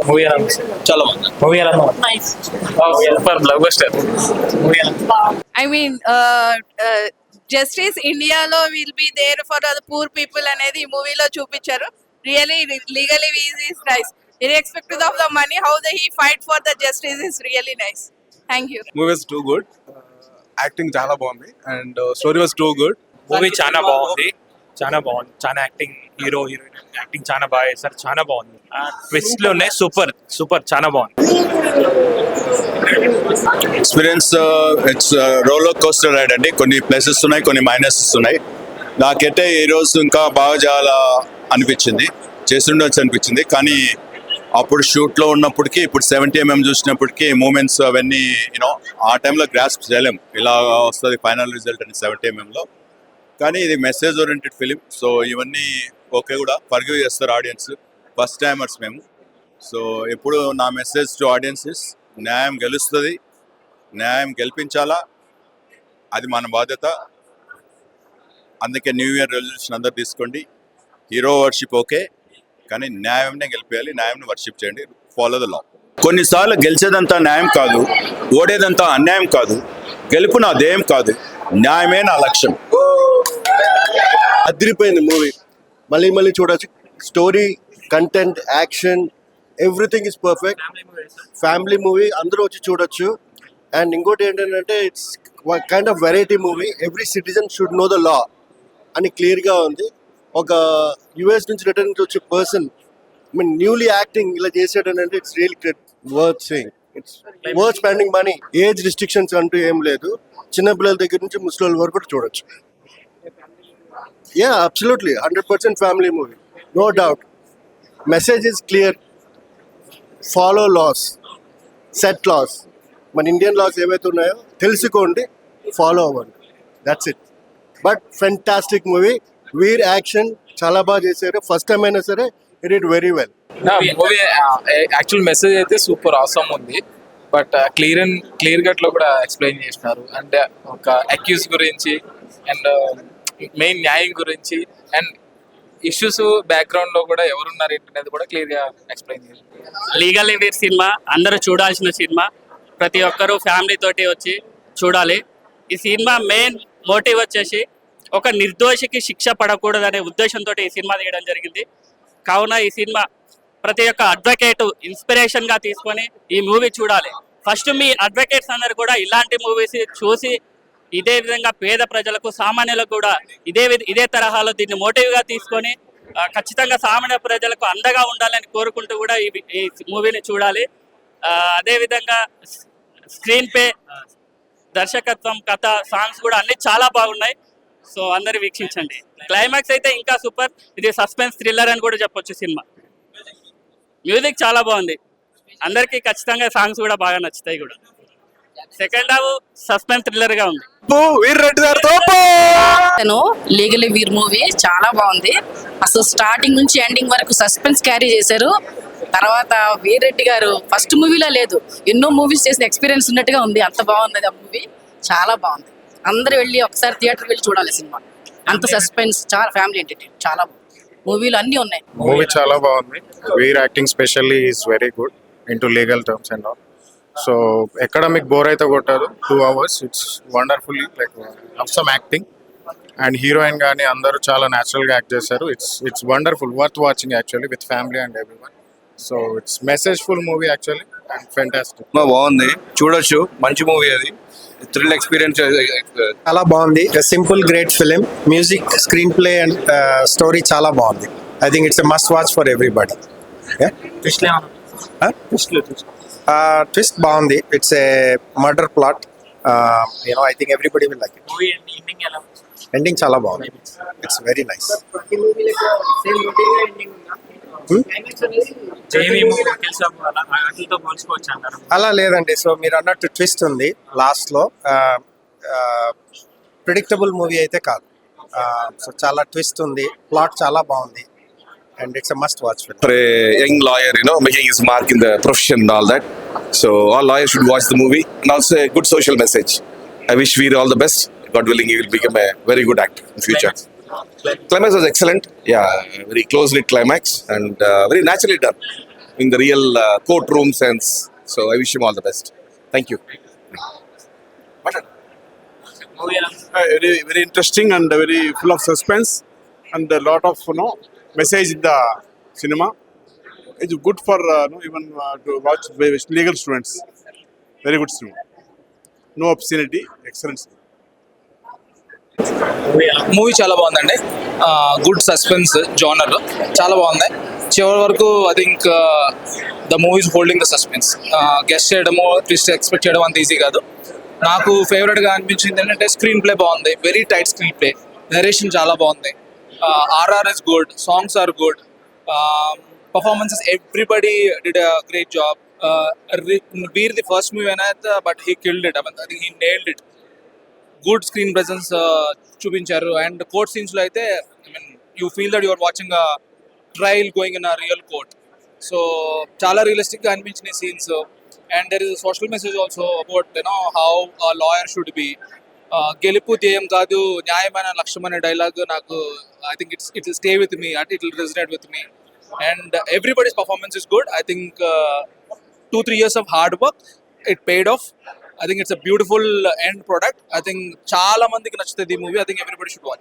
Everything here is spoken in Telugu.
మూవీ చాలా మూవీ ఎలా Nice. Super block buster movie I mean, justice Indiaలో will be there for the poor people అనేది ఈ మూవీలో చూపించారు. Really, legally is nice. Irrespective of the money, how he fight for the justice is really nice. Thank you. Movie was too good. Acting చాలా బాగుంది and story was too good. Movie చాలా బాగుంది, చాలా యాక్టింగ్, హీరోయిన్ యాక్టింగ్ చాలా బాగా చేస్తారు, చాలా బాగుంది. ట్విస్ట్ లోనే సూపర్ చాలా బాగుంది. Experience it's roller coaster ride అండి. కొన్ని ప్లసెస్ ఉన్నాయి, కొన్ని మైనసెస్ ఉన్నాయి. నాకైతే ఈ రోజు ఇంకా బాగా చాలా అనిపించింది, చేస్తుండొచ్చు అనిపించింది. కానీ అప్పుడు షూట్లో ఉన్నప్పటికీ, ఇప్పుడు 70mm చూసినప్పటికీ మూమెంట్స్ అవన్నీ యూనో ఆ టైంలో గ్రాస్ప్ చేయలేం, ఇలా వస్తుంది ఫైనల్ రిజల్ట్ అని 70mmలో. కానీ ఇది మెసేజ్ ఓరియంటెడ్ ఫిలిం, సో ఇవన్నీ ఓకే కూడా ఫర్గివ్ చేస్తారు ఆడియన్స్. ఫస్ట్ టైమర్స్ మేము. సో ఎప్పుడు నా మెసేజ్ టు ఆడియన్సెస్, న్యాయం గెలుస్తుంది, న్యాయం గెలిపించాలా, అది మన బాధ్యత. అందుకే న్యూ ఇయర్ రెజల్యూషన్ అందరు తీసుకోండి. హీరో వర్షిప్ ఓకే, కానీ న్యాయంనే గెలిపేయాలి, న్యాయంని వర్షిప్ చేయండి. Follow the law. కొన్నిసార్లు గెలిచేదంతా న్యాయం కాదు, ఓడేదంతా అన్యాయం కాదు, గెలుపు నా ధ్యేయం కాదు, న్యాయమే నా లక్ష్యం. అదిరిపోయింది మూవీ, మళ్ళీ చూడొచ్చు. Story, content, action, everything is perfect. Family movie, అందరూ వచ్చి చూడొచ్చు. అండ్ ఇంకోటి ఏంటంటే it's kind of variety movie. Every citizen should know the law అని క్లియర్గా ఉంది. ఒక యుఎస్ నుంచి రిటర్న్ వచ్చే person, I mean newly acting ఇలా చేసాడంటే it's real worth seeing. It's worth spending money. Age restrictions అంటూ ఏం లేదు, చిన్నపిల్లల దగ్గర నుంచి ముసలి వరకు కూడా చూడొచ్చు. Yeah, absolutely. 100% family movie. No doubt. Message is clear. Follow laws. Set laws. మన ఇండియన్ లాస్ ఏవైతే ఉన్నాయో తెలుసుకోండి, ఫాలో అవ్వండి. That's it. But fantastic movie. Veer action చాలా బాగా చేశారు. ఫస్ట్ టైం అయినా సరే it it very well. Movie actual message అయితే సూపర్ ఆసమ్ ఉంది. బట్ క్లియర్ కట్ లో కూడా ఎక్స్ప్లెయిన్ చేసినారు. అంటే ఒక అక్యూజ్ గురించి అండ్ మెయిన్ న్యాయం గురించి అండ్ ఇష్యూస్ బ్యాక్గ్రౌండ్ లో కూడా ఎవరున్నారు ఏంటనేది కూడా క్లియర్ గా ఎక్స్ప్లెయిన్ చేశారు. లీగల్ ఎయిడ్ సినిమా అందరూ చూడాల్సిన సినిమా. ప్రతి ఒక్కరూ ఫ్యామిలీ తోటి వచ్చి చూడాలి. ఈ సినిమా మెయిన్ మోటివ్ వచ్చేసి ఒక నిర్దోషికి శిక్ష పడకూడదనే ఉద్దేశంతో ఈ సినిమా తీయడం జరిగింది. కావున ఈ సినిమా ప్రతి ఒక్క అడ్వకేట్ ఇన్స్పిరేషన్గా తీసుకొని ఈ మూవీ చూడాలి. ఫస్ట్ మీ అడ్వకేట్స్ అందరు కూడా ఇలాంటి మూవీస్ చూసి ఇదే విధంగా పేద ప్రజలకు, సామాన్యులకు కూడా ఇదే తరహాలో దీన్ని మోటివ్గా తీసుకొని ఖచ్చితంగా సామాన్య ప్రజలకు అండగా ఉండాలని కోరుకుంటూ కూడా ఈ మూవీని చూడాలి. అదేవిధంగా స్క్రీన్ ప్లే, దర్శకత్వం, కథ, సాంగ్స్ కూడా అన్ని చాలా బాగున్నాయి. సో అందరు వీక్షించండి. క్లైమాక్స్ అయితే ఇంకా సూపర్. ఇది సస్పెన్స్ థ్రిల్లర్ అని కూడా చెప్పొచ్చు సినిమా. మ్యూజిక్ చాలా బాగుంది. అందరికీ ఖచ్చితంగా సాంగ్స్ కూడా బాగా నచ్చుతాయి కూడా. సెకండ్ హాఫ్ సస్పెన్స్ థ్రిల్లర్ గా ఉంది. లీగలీ వీర్ మూవీ చాలా బాగుంది. అసలు స్టార్టింగ్ నుంచి ఎండింగ్ వరకు సస్పెన్స్ క్యారీ చేశారు. తర్వాత వీరెడ్డి గారు ఫస్ట్ మూవీలో లేదు, ఎన్నో మూవీస్ చేసిన ఎక్స్పీరియన్స్ ఉన్నట్టుగా ఉంది. అంత బాగుంది ఆ మూవీ, చాలా బాగుంది. అందరూ వెళ్ళి ఒకసారి థియేటర్ వెళ్ళి చూడాలి సినిమా. అంత సస్పెన్స్, చాలా ఫ్యామిలీ ఎంటర్టైన్, చాలా మూవీలు అన్నీ ఉన్నాయి. మూవీ చాలా బాగుంది. Veer acting specially is very good into legal terms and all. So ఎక్కడ మీకు బోర్ అయితే కొట్టదు. 2 hours it's wonderfully like some acting and heroine కానీ అందరూ చాలా న్యాచురల్గా యాక్ట్ చేశారు. It's wonderful, worth watching actually with family and everyone. So it's మెసేజ్ఫుల్ మూవీ యాక్చువల్లీ అండ్ ఫెంటాస్టిక్. బాగుంది, చూడొచ్చు. మంచి మూవీ, అది థ్రిల్ ఎక్స్పీరియన్స్ చాలా బాగుంది. Simple great film. Music, screen play and story చాలా బాగుంది. I think it's a must watch for everybody. Twist బాగుంది. It's a murder plot. I think everybody will like it. Ending చాలా బాగుంది. It's very nice. అలా లేదండి. సో మీరు అన్నట్టు ట్విస్ట్ ఉంది లాస్ట్ లో. ప్రిడిక్టబుల్ మూవీ అయితే కాదు. సో చాలా ట్విస్ట్ ఉంది. ప్లాట్ చాలా బాగుంది. And it's a must watch film. For a young lawyer, making his mark in the profession and all that. So all lawyers should watch the movie, and also a good social message. I wish Veer all the best. God willing, he will become a very good actor in future. Climax was excellent. Yeah, very close-knit climax and very naturally done in the real courtroom sense. So I wish him all the best. Thank you. Very very interesting and very full of suspense and a lot of message in the cinema. It's good for even to watch by legal students. Very good cinema. No obscenity. Excellent cinema. Movie చాలా బాగుందండి. గుడ్ సస్పెన్స్ జోనర్ చాలా బాగుంది. చివరి వరకు I think the movies holding the suspense. Guess చేయడము ట్విస్ట్ ఎక్స్పెక్ట్ చేయడం అంత ఈజీ కాదు. నాకు ఫేవరెట్గా అనిపించింది ఏంటంటే స్క్రీన్ ప్లే బాగుంది, very tight screen play, narration చాలా బాగుంది, RR is good, songs are good, performances everybody did a great job. Veer the first movie అనేది but he killed it. I think he nailed it. Good screen presence చూపించారు. అండ్ కోర్ట్ సీన్స్లో అయితే I mean you feel that your watching a trial going in a real court. So చాలా రియలిస్టిక్గా అనిపించిన scenes. And there is social message also about how a lawyer should be. గెలుపు ధ్యేయం కాదు న్యాయమైన లక్ష్యం అనే డైలాగ్ నాకు I think it will stay with me, it will resonate with me. And everybody's performance is good. I think 2-3 years of hard work, it paid off. I think it's a beautiful end product. I think చాలా మందికి నచ్చుతుంది ఈ movie. I think everybody should watch.